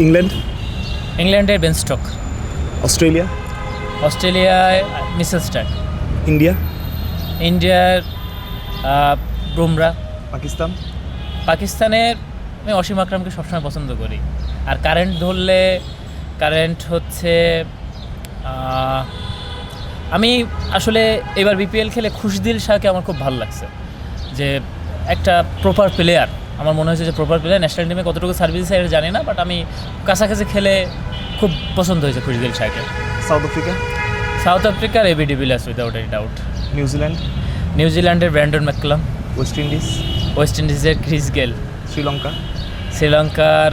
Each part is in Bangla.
ইংল্যান্ড, ইংল্যান্ডের বেন স্টোক, অস্ট্রেলিয়া, অস্ট্রেলিয়ায় মিচেল স্টার্ক, ইন্ডিয়া, ইন্ডিয়ার বুমরা, পাকিস্তান, পাকিস্তানের আমি অসীম আকরামকে সবসময় পছন্দ করি। আর কারেন্ট হচ্ছে আমি আসলে এবার বিপিএল খেলে খুশদিল শাহকে আমার খুব ভালো লাগছে, যে একটা প্রপার প্লেয়ার। আমার মনে হয়েছে যে প্রপার প্লেয়ার, ন্যাশনাল টিমে কতটুকু সার্ভিস এটা জানি না, বাট আমি কাছাকাছি খেলে খুব পছন্দ হয়েছে খুশদিল শাহকে। সাউথ আফ্রিকার AB de Villiers without any doubt. New Zealand, নিউজিল্যান্ডের ব্র্যান্ডন ম্যাককালাম, ওয়েস্ট ইন্ডিজের ক্রিস গেল, শ্রীলঙ্কার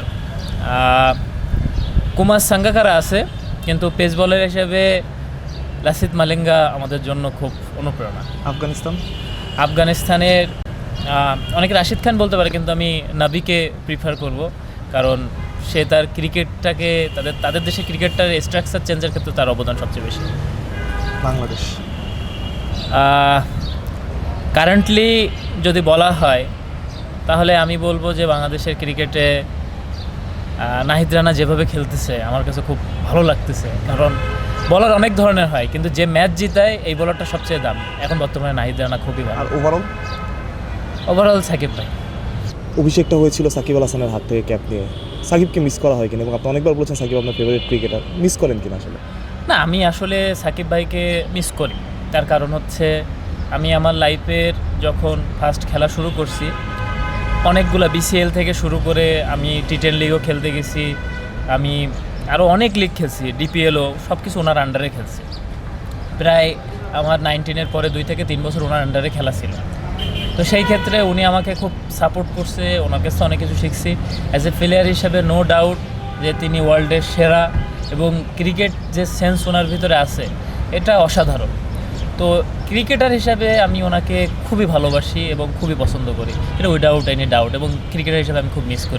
কুমার সাঙ্গাকারা আছে, কিন্তু পেস বলার হিসেবে লাসিথ মালিঙ্গা আমাদের জন্য খুব অনুপ্রেরণা। আফগানিস্তানের অনেকে রাশিদ খান বলতে পারে, কিন্তু আমি নাবিকে প্রিফার করব, কারণ সে তার ক্রিকেটটাকে তাদের দেশে ক্রিকেটটার স্ট্রাকচার চেঞ্জের ক্ষেত্রে তার অবদান সবচেয়ে বেশি। বাংলাদেশ কারেন্টলি যদি বলা হয় তাহলে আমি বলবো যে বাংলাদেশের ক্রিকেটে নাহিদ রানা যেভাবে খেলতেছে আমার কাছে খুব ভালো লাগতেছে, কারণ বলার অনেক ধরনের হয়, কিন্তু যে ম্যাচ জিতায় এই বলারটা সবচেয়ে দাম। এখন বর্তমানে নাহিদ রানা খুবই ভালো। আর ওভারঅল সাকিব ভাই। অভিষেকটা হয়েছিল সাকিব আল হাসানের হাত থেকে ক্যাপ নিয়ে, সাকিবকে মিস করা হয় কিনা, এবং আপনি অনেকবার বলেছেন সাকিব আপনার ফেভারিট ক্রিকেটার, মিস করেন কিনা আসলে? না, আমি আসলে সাকিব ভাইকে মিস করি। তার কারণ হচ্ছে আমি আমার লাইফের যখন ফার্স্ট খেলা শুরু করছি, অনেকগুলো বিসিএল থেকে শুরু করে আমি টি10 লিগও খেলতে গেছি, আমি আরও অনেক লিগ খেলছি, ডিপিএলও, সব কিছু ওনার আন্ডারে খেলছি। প্রায় আমার 19-এর পরে 2 থেকে 3 বছর ওনার আন্ডারে খেলা ছিল। তো সেই ক্ষেত্রে উনি আমাকে খুব সাপোর্ট করছে, ওনার কাছে অনেক কিছু শিখছি। অ্যাজ এ প্লেয়ার হিসেবে নো ডাউট যে তিনি ওয়ার্ল্ডের সেরা, এবং ক্রিকেট যে সেন্স ওনার ভিতরে আছে এটা অসাধারণ। তো ক্রিকেটার হিসাবে আমি ওনাকে খুবই ভালোবাসি এবং খুবই পছন্দ করি, এটা উইদাউট এনি ডাউট, এবং ক্রিকেটার হিসাবে আমি খুব মিস করি।